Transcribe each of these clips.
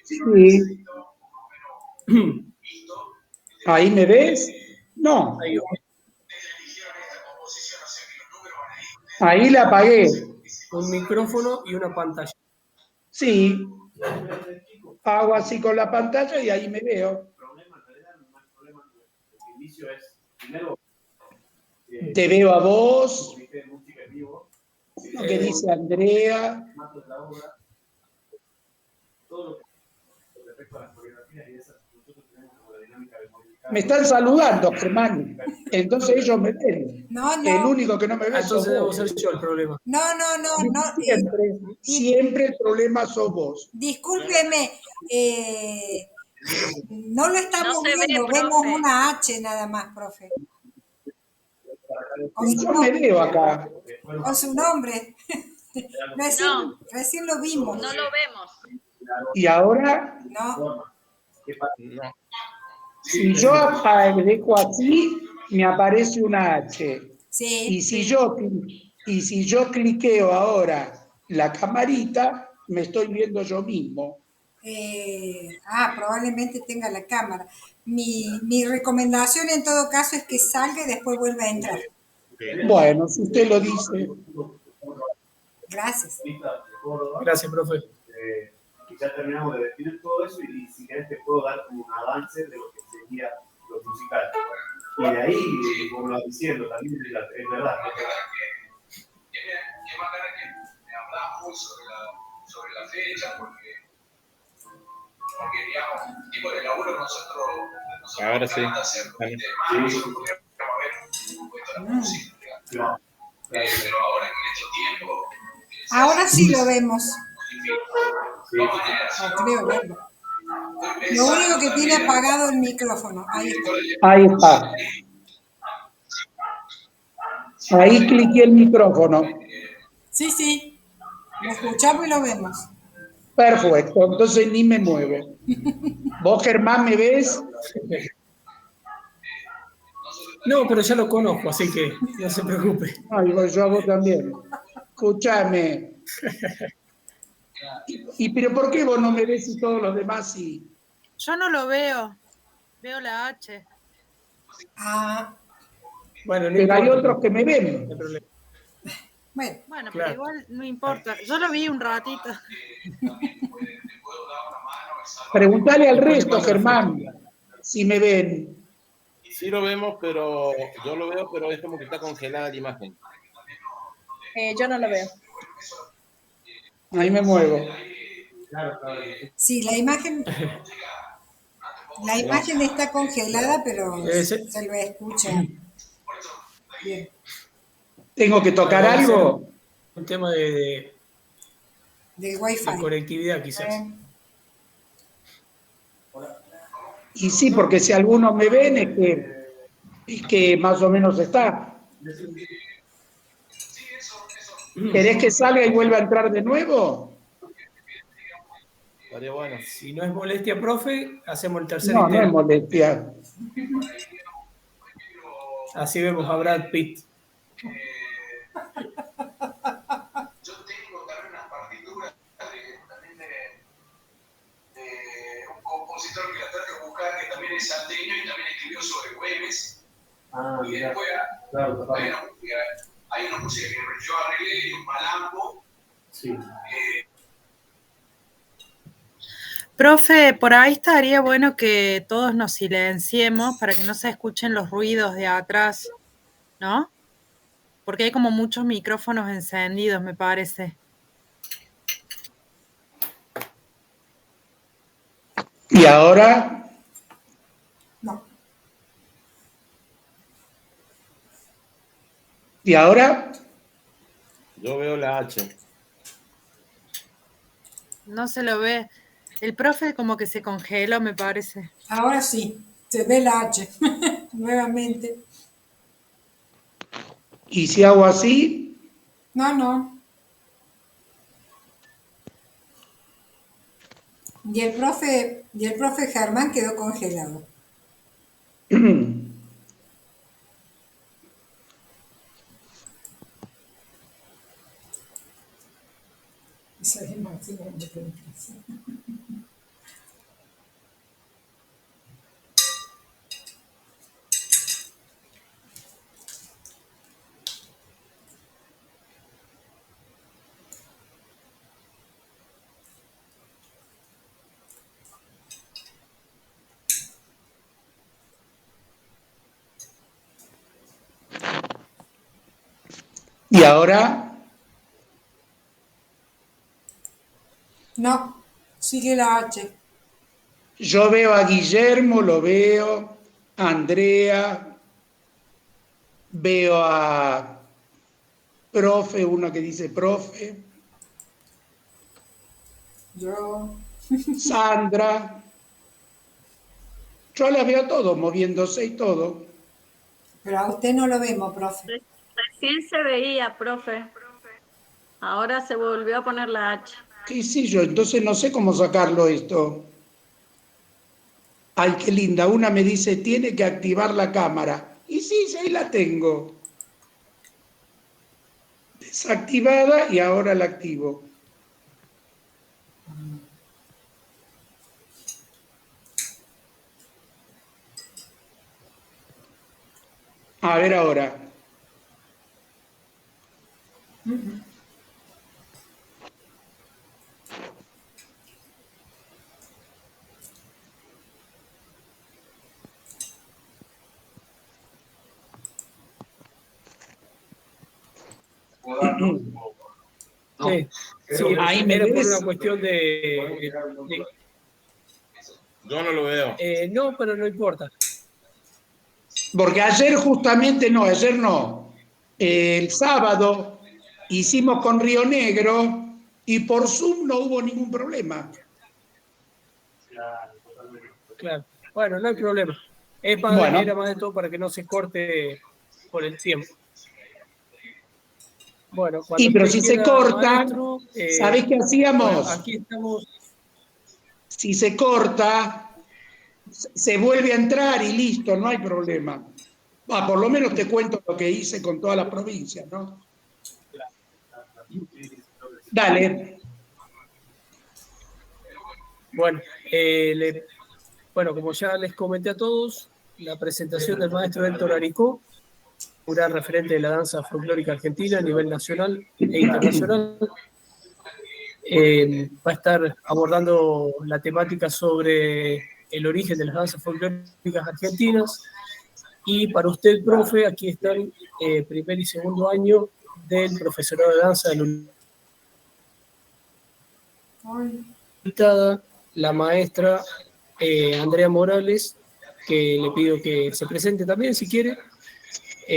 Sí. ¿Ahí me ves? No. Ahí. Ahí la apagué. Un micrófono y una pantalla. Sí. Hago así con la pantalla y ahí me veo. Te veo a vos. Uno que dice Andrea. Me están saludando, Germán. Entonces ellos me ven. No, El no. único que no me ve sos Entonces debo vos. ser yo el problema. No. Siempre el problema sos vos. Discúlpeme, no lo No estamos se ve, viendo, vemos profe. una H nada más, profe. Yo me veo acá. Con su nombre. Recién lo vimos. No lo vemos. Y ahora, No, No. si yo dejo así, me aparece una H. sí. Y si yo cliqueo ahora la camarita, me estoy viendo yo mismo. Probablemente tenga la cámara. Mi recomendación en todo caso es que salga y después vuelva a entrar. Bueno, si usted lo dice. Gracias. Gracias, profe. Ya terminamos de definir todo eso y si querés te puedo dar un avance de lo que sería lo musical. Y de ahí, como lo diciendo, también es verdad. Qué bacana que me hablamos sobre la fecha, porque digamos, tipo de laburo nosotros Ahora sí. hacer temas, nosotros podríamos ver un poquito la música, digamos. Pero ahora en estos tiempos. Ahora sí lo vemos. Sí. Creo verlo. Lo único que tiene apagado el micrófono. Ahí está. Ahí está. Ahí cliqué el micrófono. Sí. Lo escuchamos y lo vemos. Perfecto, entonces ni me muevo. ¿Vos, Germán, me ves? No, pero ya lo conozco, así que no se preocupe. Ay, yo hago también. Escúchame. Pero por qué vos no me ves y todos los demás sí? Yo no lo veo. Veo la H. Bueno, no pero importa, hay otros que me ven. No hay problema. Bueno, pero claro. igual no importa. Yo lo vi un ratito. Preguntale al Después le resto, mando la Germán, si me ven. Sí lo vemos, pero yo lo veo, pero es como que está congelada la imagen. Yo no lo veo. Ahí me muevo. Sí, la imagen está congelada, pero se lo escucha. Bien. ¿Tengo que tocar Debe ser algo? un tema de Wi-Fi. de conectividad, quizás. Y sí, porque si algunos me ven es que más o menos está. ¿Querés que salga y vuelva a entrar de nuevo? Estaría bueno. Si no es molestia, profe, hacemos el tercer No, intento. no es molestia. Así vemos a Brad Pitt. Yo tengo también unas partituras también de un compositor que la traje a buscar, que también es salteño y también escribió sobre Güemes. Y después hay una música que yo arreglé, un malambo. Sí. Profe, por ahí estaría bueno que todos nos silenciemos para que no se escuchen los ruidos de atrás, ¿no? Porque hay como muchos micrófonos encendidos, me parece. ¿Y ahora? No. ¿Y ahora? Yo veo la H. No se lo ve. El profe como que se congeló, me parece. Ahora sí, se ve la H. Nuevamente. ¿Y si hago así? No. Y el profe Germán quedó congelado. ¿Y ahora? No, sigue la H. Yo veo a Guillermo, lo veo, a Andrea, veo a profe, uno que dice profe, Yo. Sandra. Yo las veo todos moviéndose y todo. Pero a usted no lo vemos, profe. Recién se veía, profe. Ahora se volvió a poner la H. ¿Qué hice yo? Entonces no sé cómo sacarlo esto. Ay, qué linda. Una me dice, tiene que activar la cámara. Y sí, ahí la tengo. Desactivada y ahora la activo. A ver ahora. Sí, sí, Ahí me era por ves. una cuestión de- Yo no lo veo. no, pero no importa. Porque ayer justamente, no, ayer no. El sábado hicimos con Río Negro y por Zoom no hubo ningún problema. Claro. Bueno, no hay problema. Es más, Bueno. era más de todo para que no se corte por el tiempo. Bueno, cuando Y pero usted si se quiera, corta, maestro, ¿sabés qué hacíamos? bueno, aquí estamos. Si se corta, se vuelve a entrar y listo, no hay problema. Por lo menos te cuento lo que hice con todas las provincias, ¿no? Dale. Bueno, bueno, como ya les comenté a todos, la presentación del maestro Héctor Aricó, un gran referente de la danza folclórica argentina a nivel nacional e internacional. Va a estar abordando la temática sobre el origen de las danzas folclóricas argentinas. Y para usted, profe, aquí están primer y segundo año del profesorado de danza de la invitada, la maestra Andrea Morales, que le pido que se presente también si quiere.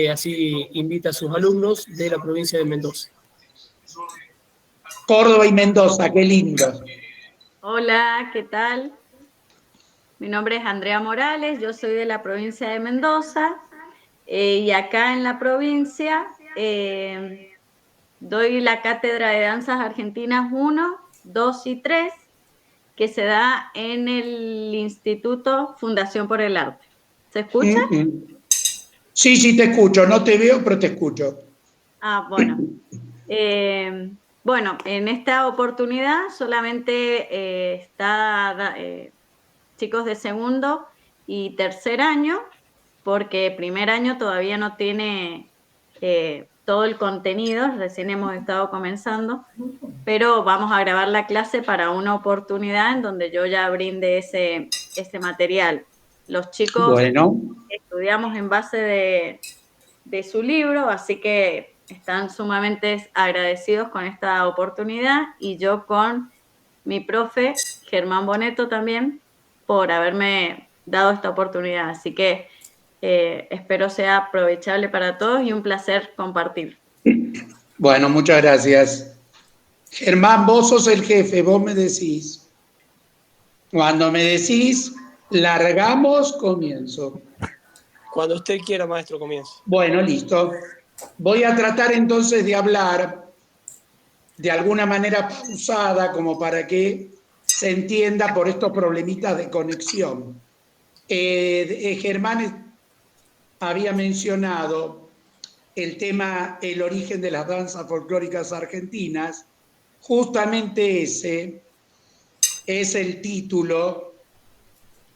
Así invita a sus alumnos de la provincia de Mendoza. Córdoba y Mendoza, qué lindo. Hola, ¿qué tal? Mi nombre es Andrea Morales, yo soy de la provincia de Mendoza y acá en la provincia doy la cátedra de danzas argentinas 1, 2 y 3 que se da en el Instituto Fundación por el Arte. ¿Se escucha? Sí, sí, te escucho. No te veo, pero te escucho. Ah, bueno. Bueno, en esta oportunidad solamente está chicos de segundo y tercer año, porque primer año todavía no tiene todo el contenido, recién hemos estado comenzando, pero vamos a grabar la clase para una oportunidad en donde yo ya brinde ese material. Los chicos estudiamos en base de su libro, así que están sumamente agradecidos con esta oportunidad y yo con mi profe Germán Boneto también por haberme dado esta oportunidad. Así que espero sea aprovechable para todos y un placer compartir. Bueno, muchas gracias. Germán, vos sos el jefe, vos me decís. Cuando me decís, largamos, comienzo. Cuando usted quiera, maestro, comience. Bueno, listo. Voy a tratar entonces de hablar de alguna manera pausada, como para que se entienda por estos problemitas de conexión. Germán había mencionado el tema, el origen de las danzas folclóricas argentinas. Justamente ese es el título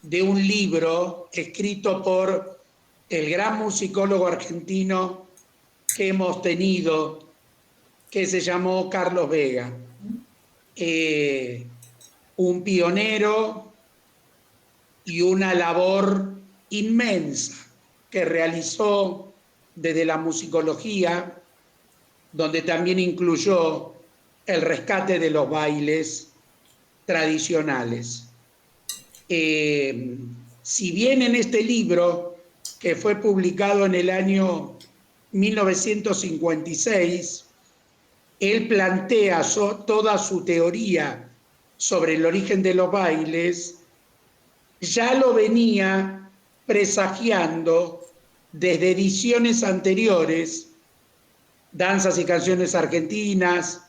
de un libro escrito por el gran musicólogo argentino que hemos tenido, que se llamó Carlos Vega. Un pionero y una labor inmensa que realizó desde la musicología, donde también incluyó el rescate de los bailes tradicionales. Si bien en este libro, que fue publicado en el año 1956, él plantea toda su teoría sobre el origen de los bailes, ya lo venía presagiando desde ediciones anteriores, Danzas y Canciones Argentinas,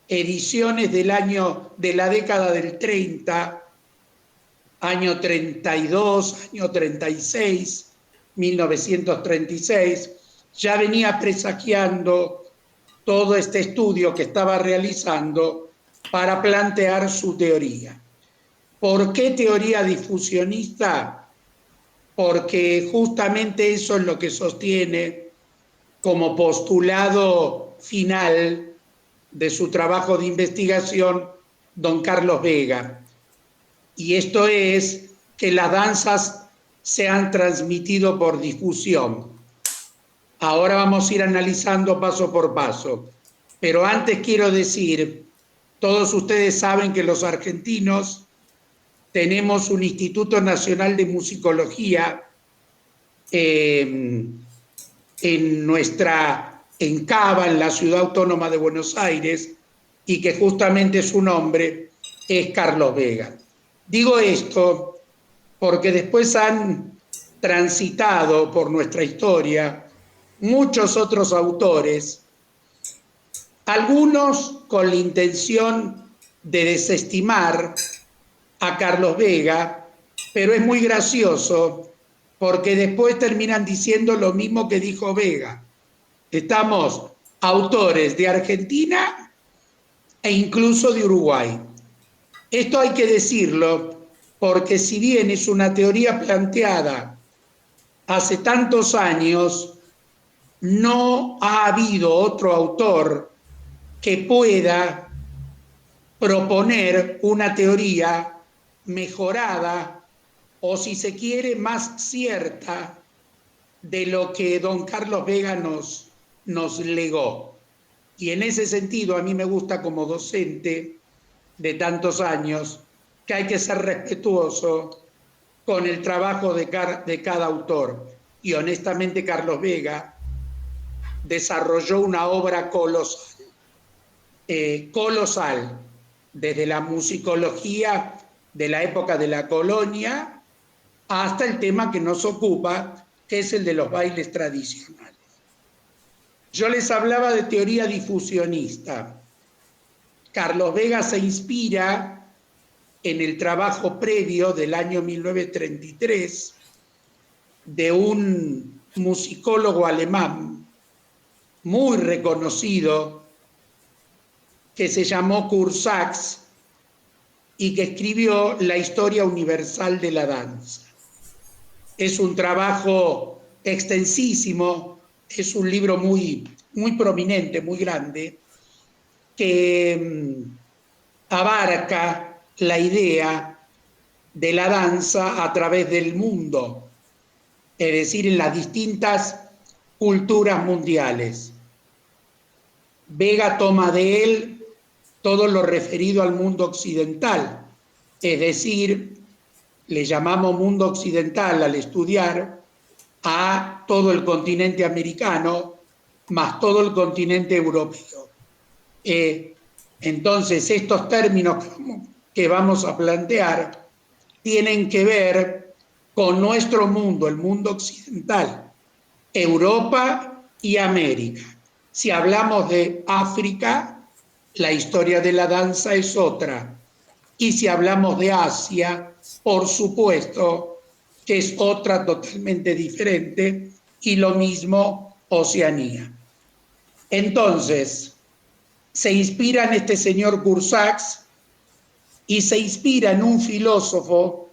ediciones de la década del 30, año 32, año 36, 1936, ya venía presagiando todo este estudio que estaba realizando para plantear su teoría. ¿Por qué teoría difusionista? Porque justamente eso es lo que sostiene como postulado final de su trabajo de investigación don Carlos Vega. Y esto es que las danzas se han transmitido por difusión. Ahora vamos a ir analizando paso por paso. Pero antes quiero decir, todos ustedes saben que los argentinos tenemos un Instituto Nacional de Musicología en Cava, en la Ciudad Autónoma de Buenos Aires, y que justamente su nombre es Carlos Vega. Digo esto porque después han transitado por nuestra historia muchos otros autores, algunos con la intención de desestimar a Carlos Vega, pero es muy gracioso porque después terminan diciendo lo mismo que dijo Vega. Estamos autores de Argentina e incluso de Uruguay. Esto hay que decirlo porque si bien es una teoría planteada hace tantos años, no ha habido otro autor que pueda proponer una teoría mejorada o, si se quiere, más cierta de lo que don Carlos Vega nos legó. Y en ese sentido a mí me gusta, como docente de tantos años, que hay que ser respetuoso con el trabajo de cada autor. Y honestamente Carlos Vega desarrolló una obra colosal, desde la musicología de la época de la colonia hasta el tema que nos ocupa, que es el de los bailes tradicionales. Yo les hablaba de teoría difusionista. Carlos Vega se inspira en el trabajo previo del año 1933 de un musicólogo alemán muy reconocido que se llamó Kurt Sachs y que escribió La Historia Universal de la Danza. Es un trabajo extensísimo, es un libro muy prominente, muy grande, que abarca la idea de la danza a través del mundo, es decir, en las distintas culturas mundiales. Vega toma de él todo lo referido al mundo occidental, es decir, le llamamos mundo occidental al estudiar a todo el continente americano más todo el continente europeo. Entonces, estos términos que vamos a plantear tienen que ver con nuestro mundo, el mundo occidental, Europa y América. Si hablamos de África, la historia de la danza es otra. Y si hablamos de Asia, por supuesto que es otra totalmente diferente, y lo mismo Oceanía. Entonces, se inspira en este señor Kurt Sachs y se inspira en un filósofo,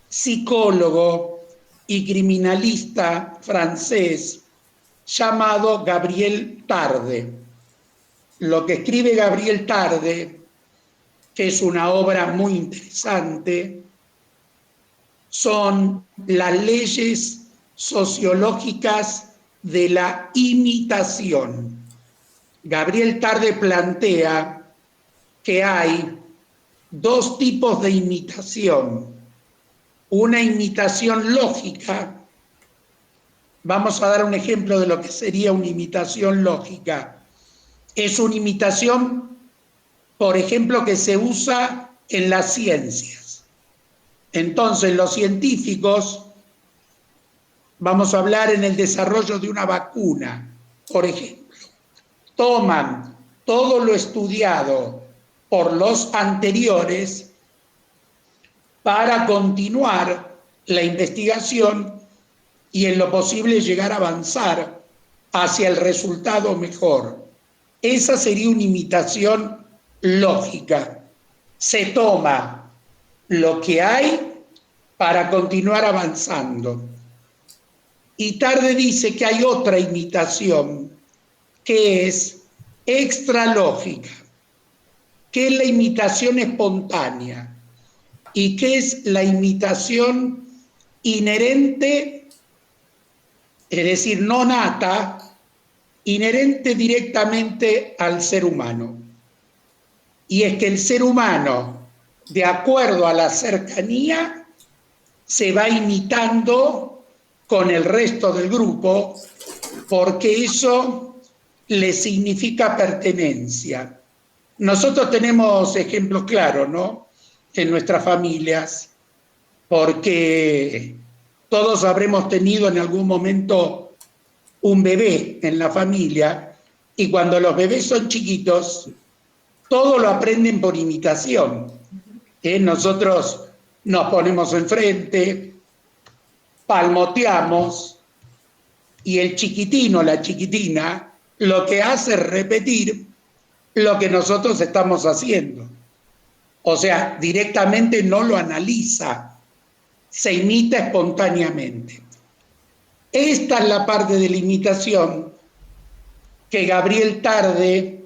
psicólogo y criminalista francés llamado Gabriel Tarde. Lo que escribe Gabriel Tarde, que es una obra muy interesante, son las leyes sociológicas de la imitación. Gabriel Tarde plantea que hay dos tipos de imitación. Una imitación lógica. Vamos a dar un ejemplo de lo que sería una imitación lógica. Es una imitación, por ejemplo, que se usa en las ciencias. Entonces, los científicos, vamos a hablar en el desarrollo de una vacuna, por ejemplo, toman todo lo estudiado por los anteriores para continuar la investigación y en lo posible llegar a avanzar hacia el resultado mejor. Esa sería una imitación lógica. Se toma lo que hay para continuar avanzando. Y Tarde dice que hay otra imitación que es extralógica, que es la imitación espontánea y que es la imitación inherente, es decir, no nata, inherente directamente al ser humano. Y es que el ser humano, de acuerdo a la cercanía, se va imitando con el resto del grupo, porque eso le significa pertenencia. Nosotros tenemos ejemplos claros, ¿no?, en nuestras familias, porque todos habremos tenido en algún momento un bebé en la familia, y cuando los bebés son chiquitos, todo lo aprenden por imitación. Nosotros nos ponemos enfrente, palmoteamos, y el chiquitino, la chiquitina, lo que hace es repetir lo que nosotros estamos haciendo. O sea, directamente no lo analiza, se imita espontáneamente. Esta es la parte de la imitación que Gabriel Tarde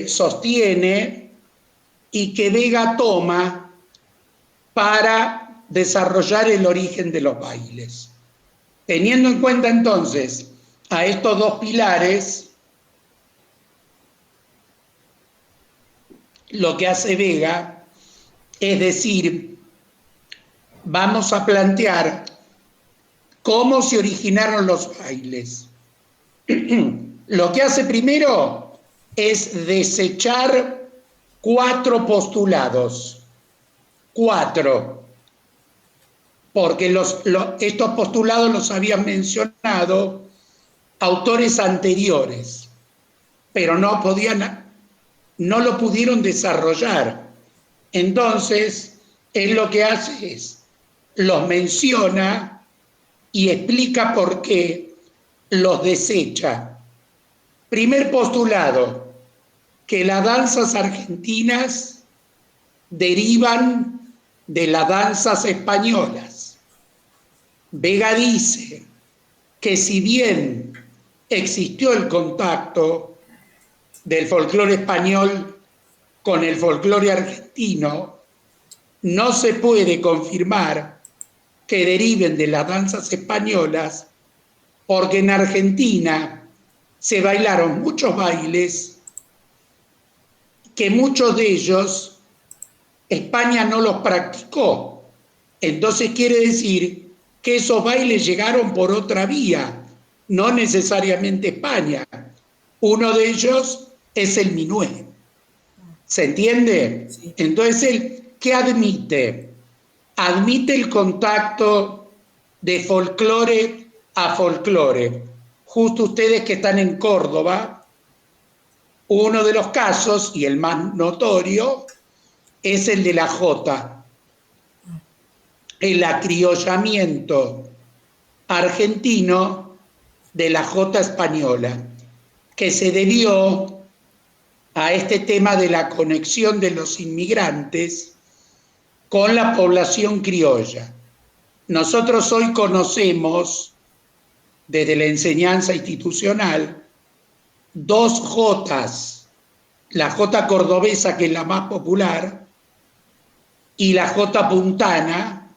sostiene y que Vega toma para desarrollar el origen de los bailes. Teniendo en cuenta entonces a estos dos pilares, lo que hace Vega es decir, vamos a plantear cómo se originaron los bailes. Lo que hace primero es desechar 4 postulados. 4. Porque estos postulados los habían mencionado autores anteriores, pero no lo pudieron desarrollar. Entonces, él lo que hace es, los menciona y explica por qué los desecha. Primer postulado, que las danzas argentinas derivan de las danzas españolas. Vega dice que si bien existió el contacto del folclore español con el folclore argentino, no se puede confirmar que deriven de las danzas españolas, porque en Argentina se bailaron muchos bailes que muchos de ellos España no los practicó. Entonces quiere decir que esos bailes llegaron por otra vía, no necesariamente España. Uno de ellos es el minué. ¿Se entiende? Sí. Entonces, él, ¿qué admite? Admite el contacto de folclore a folclore. Justo ustedes que están en Córdoba, uno de los casos, y el más notorio, es el de la jota. El acriollamiento argentino de la jota española, que se debió a este tema de la conexión de los inmigrantes con la población criolla. Nosotros hoy conocemos, desde la enseñanza institucional, 2 jotas, la jota cordobesa, que es la más popular, y la jota puntana,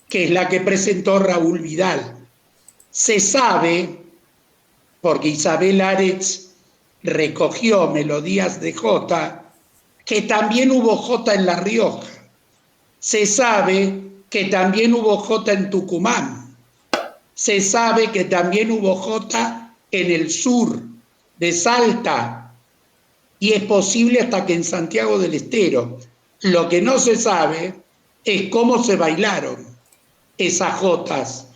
que es la que presentó Raúl Vidal. Se sabe, porque Isabel Aretz recogió melodías de jota, que también hubo jota en La Rioja. Se sabe que también hubo jota en Tucumán. Se sabe que también hubo jota en el sur de Salta, y es posible hasta que en Santiago del Estero. Lo que no se sabe es cómo se bailaron esas jotas,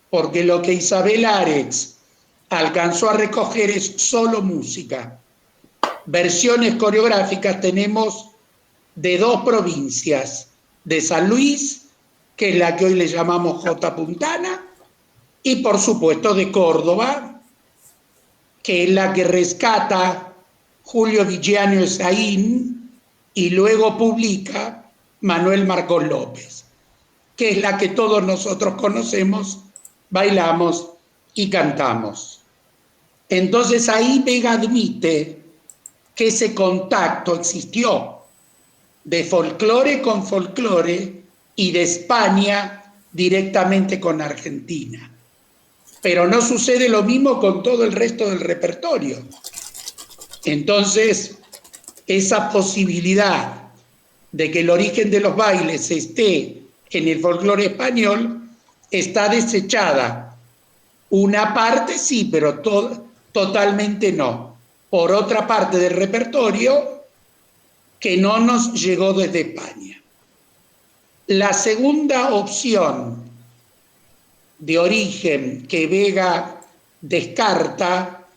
porque lo que Isabel Aretz alcanzó a recoger es solo música. Versiones coreográficas tenemos de 2 provincias, de San Luis, que es la que hoy le llamamos Jota Puntana, y por supuesto de Córdoba, que es la que rescata Julio Vigiano Esaín y luego publica Manuel Marcos López, que es la que todos nosotros conocemos, bailamos y cantamos. Entonces ahí Vega admite que ese contacto existió de folclore con folclore y de España directamente con Argentina. Pero no sucede lo mismo con todo el resto del repertorio. Entonces, esa posibilidad de que el origen de los bailes esté en el folclore español está desechada. Una parte sí, pero totalmente no. Por otra parte del repertorio que no nos llegó desde España. La segunda opción de origen que Vega descarta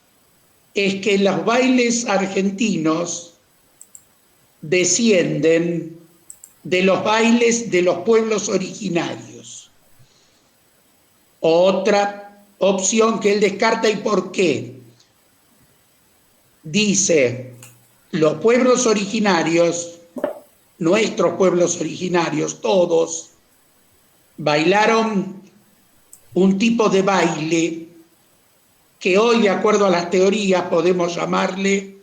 es que los bailes argentinos descienden de los bailes de los pueblos originarios. Otra opción que él descarta, ¿y por qué? Dice, los pueblos originarios, nuestros pueblos originarios, todos, bailaron un tipo de baile que hoy, de acuerdo a las teorías, podemos llamarle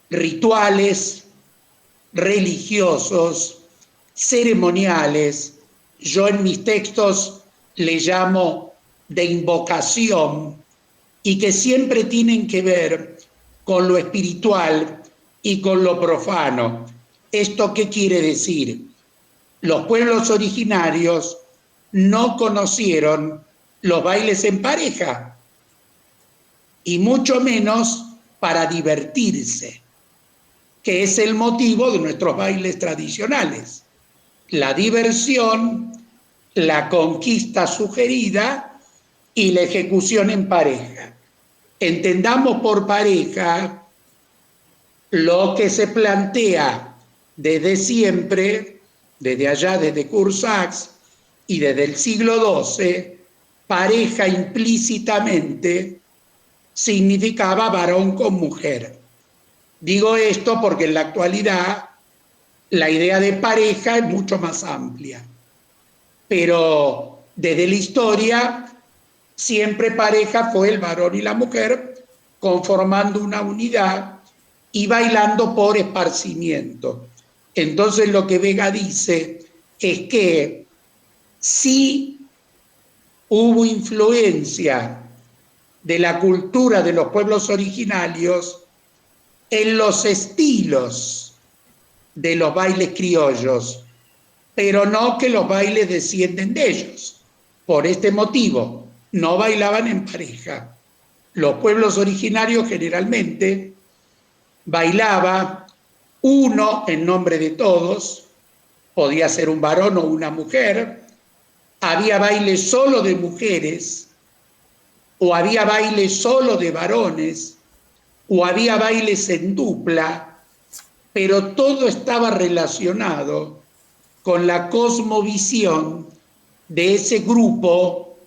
rituales religiosos, ceremoniales. Yo en mis textos le llamo de invocación, y que siempre tienen que ver con lo espiritual y con lo profano. ¿Esto qué quiere decir? Los pueblos originarios no conocieron los bailes en pareja, y mucho menos para divertirse, que es el motivo de nuestros bailes tradicionales. La diversión, la conquista sugerida y la ejecución en pareja. Entendamos por pareja lo que se plantea desde siempre, desde allá, desde Coursac y desde el siglo XII, pareja implícitamente significaba varón con mujer. Digo esto porque en la actualidad la idea de pareja es mucho más amplia, pero desde la historia siempre pareja fue el varón y la mujer conformando una unidad y bailando por esparcimiento. Entonces lo que Vega dice es que sí hubo influencia de la cultura de los pueblos originarios en los estilos de los bailes criollos, pero no que los bailes descienden de ellos. Por este motivo, no bailaban en pareja. Los pueblos originarios generalmente bailaba uno en nombre de todos, podía ser un varón o una mujer, había baile solo de mujeres, o había baile solo de varones, o había bailes en dupla, pero todo estaba relacionado con la cosmovisión de ese grupo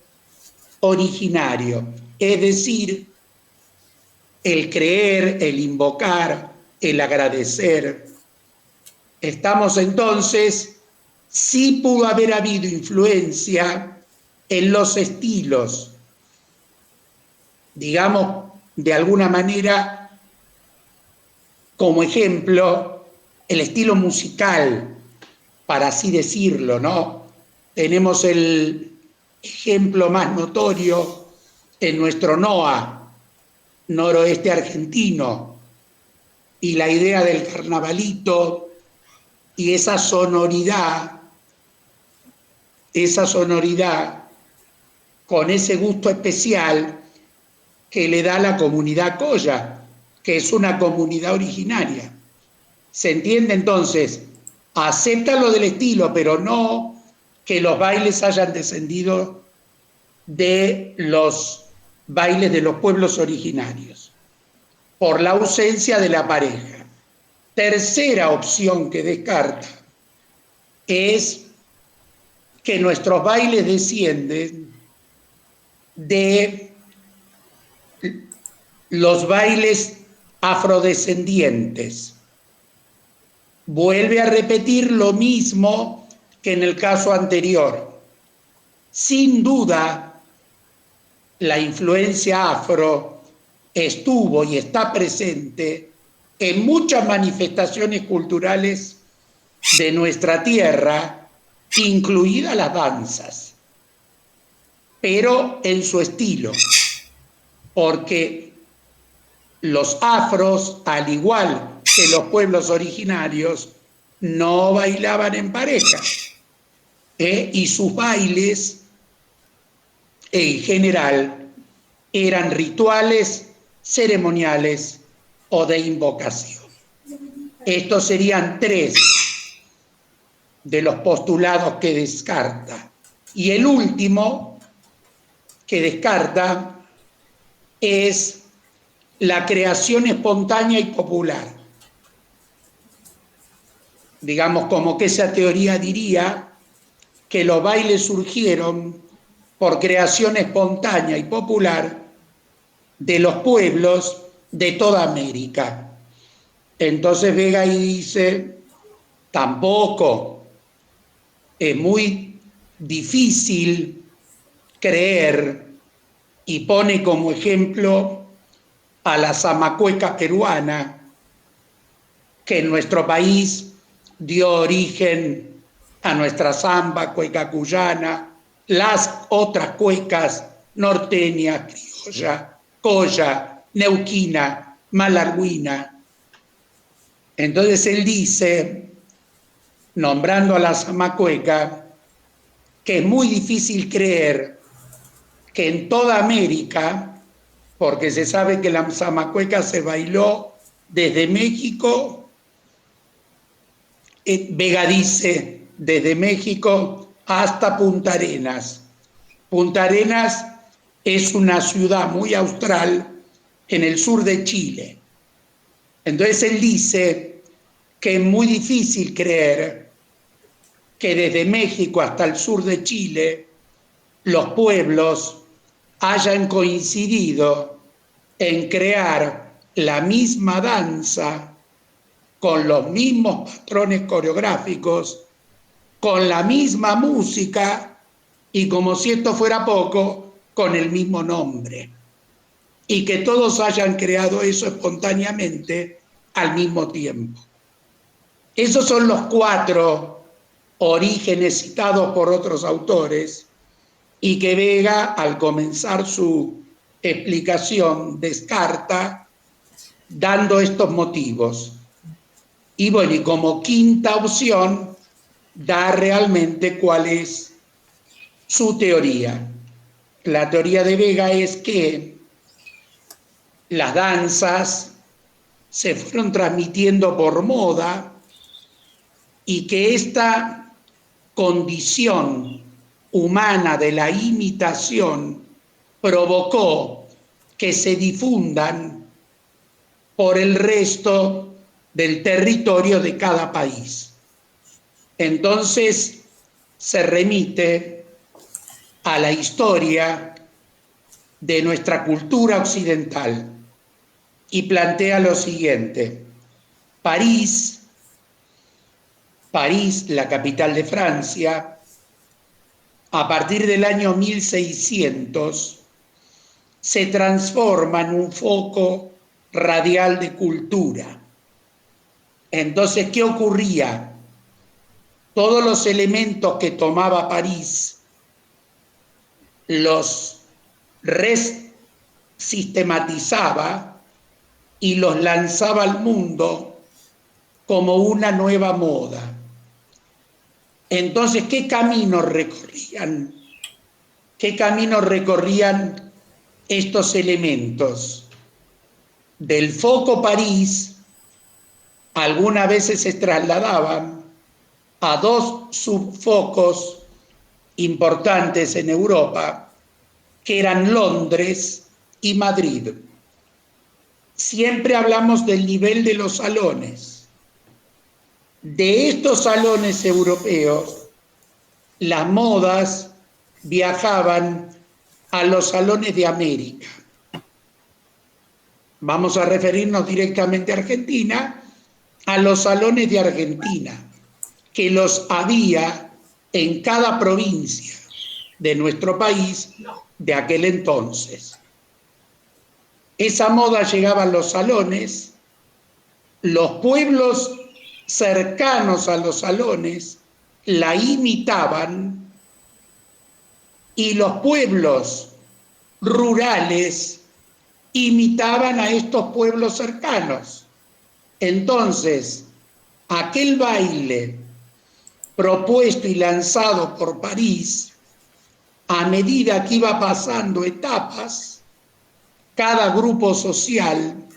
originario, es decir, el creer, el invocar, el agradecer. Estamos entonces, sí pudo haber habido influencia en los estilos, digamos, de alguna manera, como ejemplo, el estilo musical, para así decirlo, ¿no? Tenemos el ejemplo más notorio en nuestro NOA, noroeste argentino, y la idea del carnavalito y esa sonoridad con ese gusto especial que le da la comunidad Colla, que es una comunidad originaria. ¿Se entiende entonces? Acepta lo del estilo, pero no que los bailes hayan descendido de los bailes de los pueblos originarios, por la ausencia de la pareja. Tercera opción que descarta es que nuestros bailes descienden de los bailes afrodescendientes. Vuelve a repetir lo mismo que en el caso anterior. Sin duda, la influencia afro estuvo y está presente en muchas manifestaciones culturales de nuestra tierra, incluidas las danzas, pero en su estilo, porque los afros, al igual que los pueblos originarios, no bailaban en pareja, y sus bailes en general eran rituales, ceremoniales o de invocación. Estos serían 3 de los postulados que descarta. Y el último que descarta es la creación espontánea y popular. Digamos, como que esa teoría diría que los bailes surgieron por creación espontánea y popular de los pueblos de toda América. Entonces Vega ahí dice, tampoco, es muy difícil creer, y pone como ejemplo a la zamacueca peruana, que en nuestro país dio origen a nuestra zamba, cueca cuyana, las otras cuecas norteñas, criolla, colla, neuquina, malarguina. Entonces él dice, nombrando a la zamacueca, que es muy difícil creer que en toda América, porque se sabe que la zamacueca se bailó desde México, Vega dice, desde México hasta Punta Arenas. Punta Arenas es una ciudad muy austral en el sur de Chile. Entonces él dice que es muy difícil creer que desde México hasta el sur de Chile los pueblos hayan coincidido en crear la misma danza con los mismos patrones coreográficos, con la misma música y, como si esto fuera poco, con el mismo nombre. Y que todos hayan creado eso espontáneamente al mismo tiempo. Esos son los 4 orígenes citados por otros autores y que Vega, al comenzar su explicación, descarta dando estos motivos. Y bueno, y como quinta opción, da realmente cuál es su teoría. La teoría de Vega es que las danzas se fueron transmitiendo por moda y que esta condición humana de la imitación provocó que se difundan por el resto del territorio de cada país. Entonces se remite a la historia de nuestra cultura occidental y plantea lo siguiente: París, la capital de Francia, a partir del año 1600, se transforma en un foco radial de cultura. Entonces, ¿qué ocurría? Todos los elementos que tomaba París los sistematizaba y los lanzaba al mundo como una nueva moda. Entonces, ¿qué camino recorrían? ¿Qué camino recorrían estos elementos? Del foco París, algunas veces se trasladaban a dos subfocos importantes en Europa, que eran Londres y Madrid. Siempre hablamos del nivel de los salones. De estos salones europeos, las modas viajaban a los salones de América. Vamos a referirnos directamente a Argentina, a los salones de Argentina, que los había en cada provincia de nuestro país de aquel entonces. Esa moda llegaba a los salones, los pueblos cercanos a los salones la imitaban y los pueblos rurales imitaban a estos pueblos cercanos. Entonces, aquel baile propuesto y lanzado por París, a medida que iba pasando etapas, cada grupo social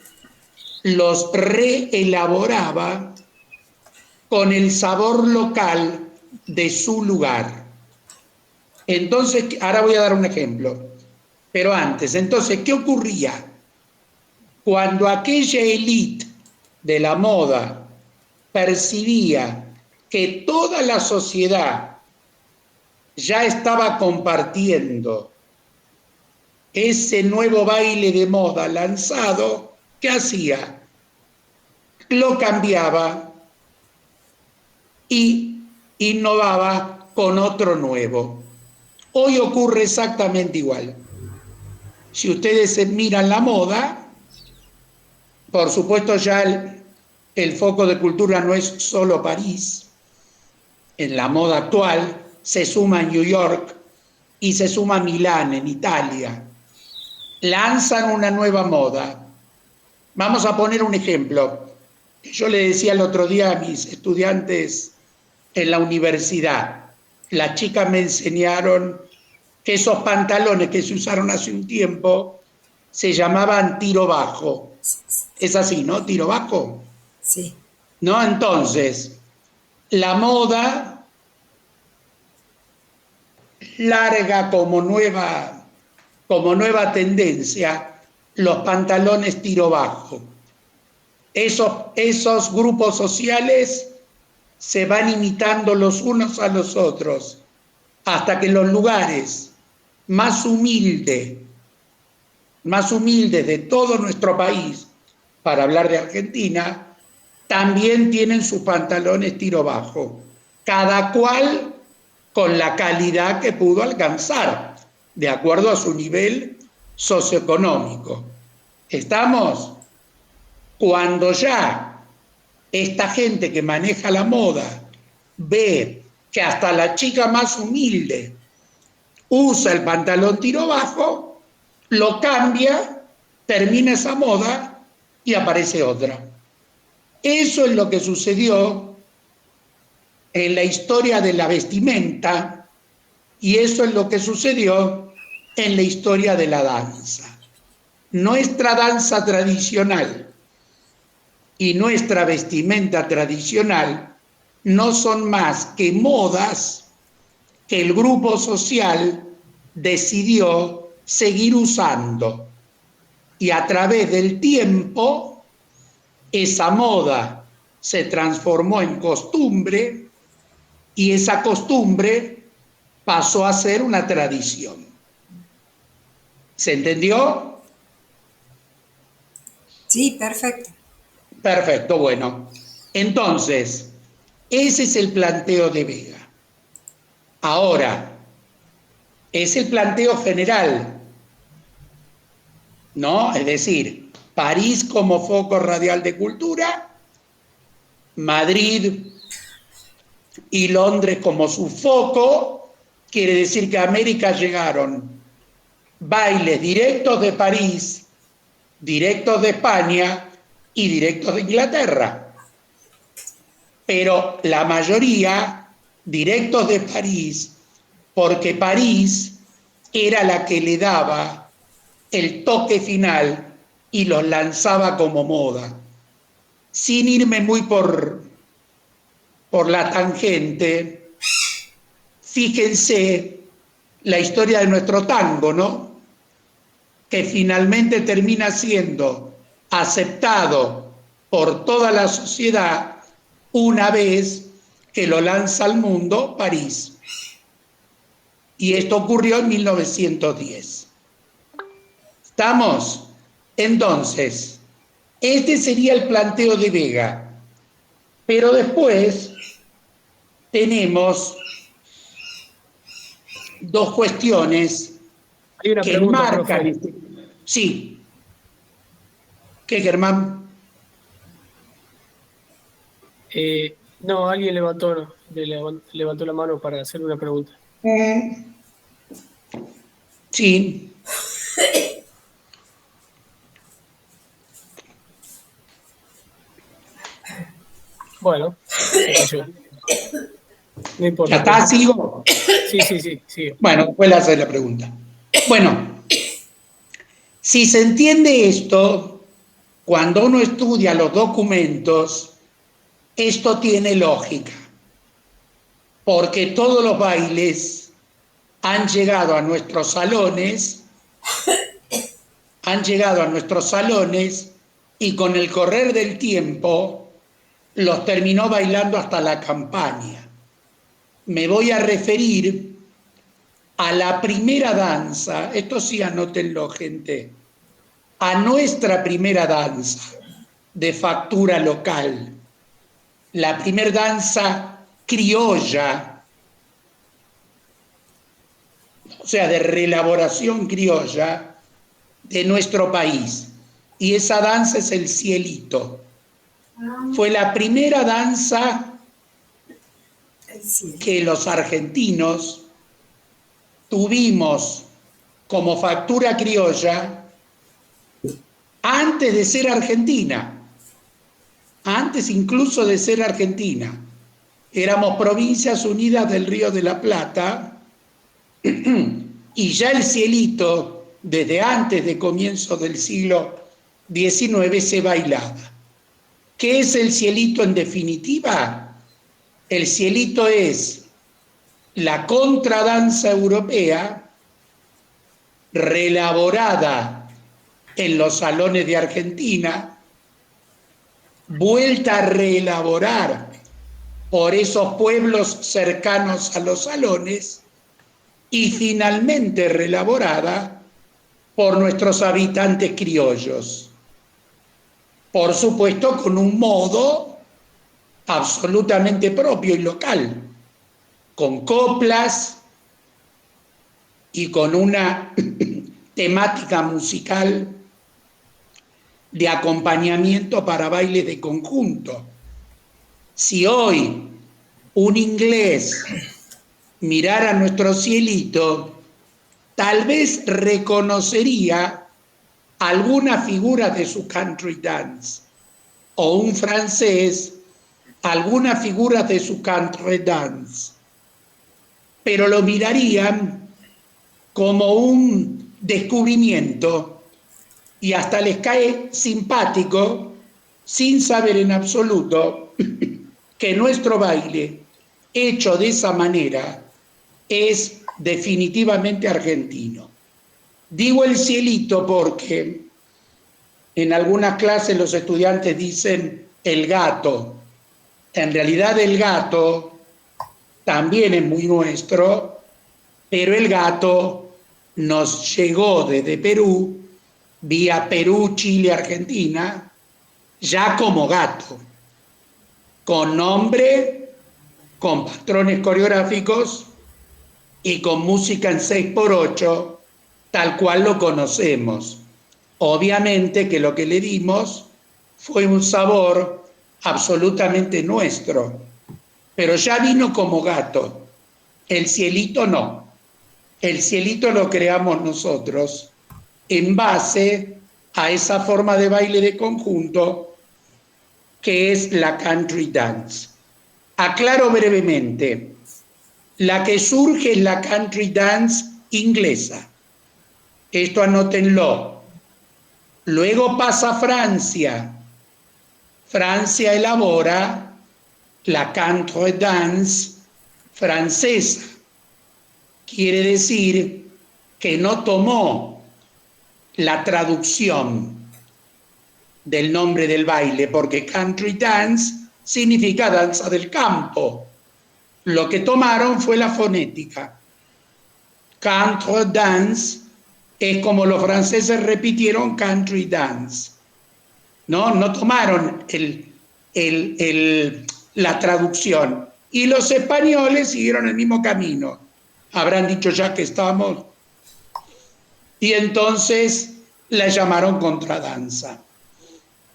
los reelaboraba con el sabor local de su lugar. Entonces, ahora voy a dar un ejemplo, pero antes, entonces, ¿qué ocurría? Cuando aquella élite de la moda percibía que toda la sociedad ya estaba compartiendo ese nuevo baile de moda lanzado, ¿qué hacía? Lo cambiaba y innovaba con otro nuevo. Hoy ocurre exactamente igual. Si ustedes miran la moda, por supuesto ya el foco de cultura no es solo París. En la moda actual se suma New York y se suma Milán en Italia. Lanzan una nueva moda. Vamos a poner un ejemplo. Yo le decía el otro día a mis estudiantes en la universidad, las chicas me enseñaron que esos pantalones que se usaron hace un tiempo se llamaban tiro bajo. Es así, ¿no? Tiro bajo. Sí. ¿No? Entonces, la moda larga como nueva tendencia los pantalones tiro bajo. Esos grupos sociales se van imitando los unos a los otros hasta que los lugares más humildes de todo nuestro país, para hablar de Argentina, también tienen sus pantalones tiro bajo, cada cual con la calidad que pudo alcanzar, de acuerdo a su nivel socioeconómico. ¿Estamos? Cuando ya esta gente que maneja la moda ve que hasta la chica más humilde usa el pantalón tiro bajo, lo cambia, termina esa moda y aparece otra. Eso es lo que sucedió en la historia de la vestimenta y eso es lo que sucedió en la historia de la danza. Nuestra danza tradicional y nuestra vestimenta tradicional no son más que modas que el grupo social decidió seguir usando. Y a través del tiempo, esa moda se transformó en costumbre y esa costumbre pasó a ser una tradición. ¿Se entendió? Sí, perfecto. Perfecto, bueno. Entonces, ese es el planteo de Vega. Ahora, es el planteo general, ¿no? Es decir, París como foco radial de cultura, Madrid y Londres como su foco, quiere decir que a América llegaron bailes directos de París, directos de España y directos de Inglaterra. Pero la mayoría directos de París, porque París era la que le daba el toque final y los lanzaba como moda. Sin irme muy por la tangente, fíjense la historia de nuestro tango, ¿no? Que finalmente termina siendo aceptado por toda la sociedad una vez que lo lanza al mundo París. Y esto ocurrió en 1910. ¿Estamos? Entonces, este sería el planteo de Vega. Pero después tenemos dos cuestiones Hay una que pregunta, marcan profe. Sí. ¿Qué, Germán? No, alguien levantó la mano para hacer una pregunta. Sí. Bueno, se cayó. No importa. ¿Ya está? ¿Sigo? Sí. Bueno, después le haces la pregunta. Bueno, si se entiende esto, cuando uno estudia los documentos, esto tiene lógica, porque todos los bailes han llegado a nuestros salones, y con el correr del tiempo los terminó bailando hasta la campaña. Me voy a referir a la primera danza, esto sí anótenlo, gente, a nuestra primera danza de factura local, la primera danza criolla, o sea, de reelaboración criolla de nuestro país. Y esa danza es el cielito. Fue la primera danza que los argentinos tuvimos como factura criolla antes de ser Argentina, antes incluso de ser Argentina. Éramos Provincias Unidas del Río de la Plata y ya el cielito, desde antes de comienzo del siglo XIX, se bailaba. ¿Qué es el cielito en definitiva? El cielito es la contradanza europea reelaborada en los salones de Argentina, vuelta a reelaborar por esos pueblos cercanos a los salones y finalmente reelaborada por nuestros habitantes criollos. Por supuesto, con un modo absolutamente propio y local, con coplas y con una temática musical de acompañamiento para bailes de conjunto. Si hoy un inglés mirara nuestro cielito, tal vez reconocería algunas figuras de su country dance, o un francés algunas figuras de su country dance, pero lo mirarían como un descubrimiento y hasta les cae simpático, sin saber en absoluto que nuestro baile, hecho de esa manera, es definitivamente argentino. Digo el cielito porque en algunas clases los estudiantes dicen el gato. En realidad el gato también es muy nuestro, pero el gato nos llegó desde Perú, vía Perú, Chile, Argentina, ya como gato, con nombre, con patrones coreográficos y con música en 6x8, tal cual lo conocemos. Obviamente que lo que le dimos fue un sabor absolutamente nuestro, pero ya vino como gato. El cielito no. El cielito lo creamos nosotros en base a esa forma de baile de conjunto que es la country dance. Aclaro brevemente, la que surge es la country dance inglesa. Esto anótenlo. Luego pasa a Francia. Francia elabora la country dance francesa. Quiere decir que no tomó la traducción del nombre del baile, porque country dance significa danza del campo. Lo que tomaron fue la fonética. Country dance es como los franceses repitieron country dance. No tomaron la traducción. Y los españoles siguieron el mismo camino. Habrán dicho ya que estamos. Y entonces la llamaron contradanza.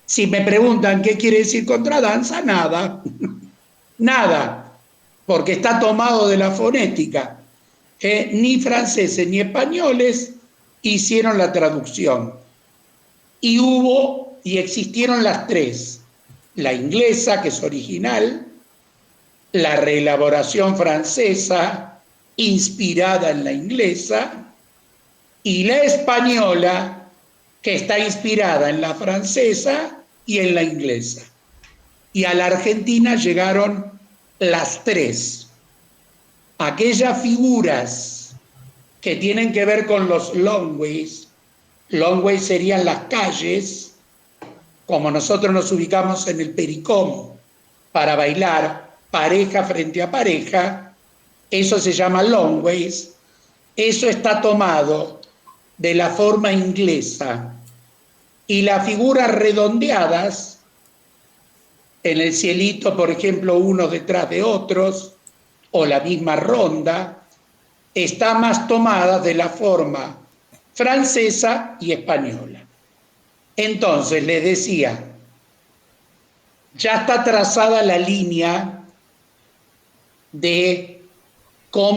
Si me preguntan qué quiere decir contradanza, nada. Nada. Porque está tomado de la fonética. Ni franceses ni españoles hicieron la traducción. Y existieron las tres. La inglesa, que es original, la reelaboración francesa, inspirada en la inglesa, y la española, que está inspirada en la francesa y en la inglesa. Y a la Argentina llegaron las tres. Aquellas figuras que tienen que ver con los long ways serían las calles, como nosotros nos ubicamos en el pericón para bailar pareja frente a pareja, eso se llama long ways. Eso está tomado de la forma inglesa. Y las figuras redondeadas, en el cielito, por ejemplo, unos detrás de otros, o la misma ronda, está más tomada de la forma francesa y española. Entonces, les decía, ya está trazada la línea de cómo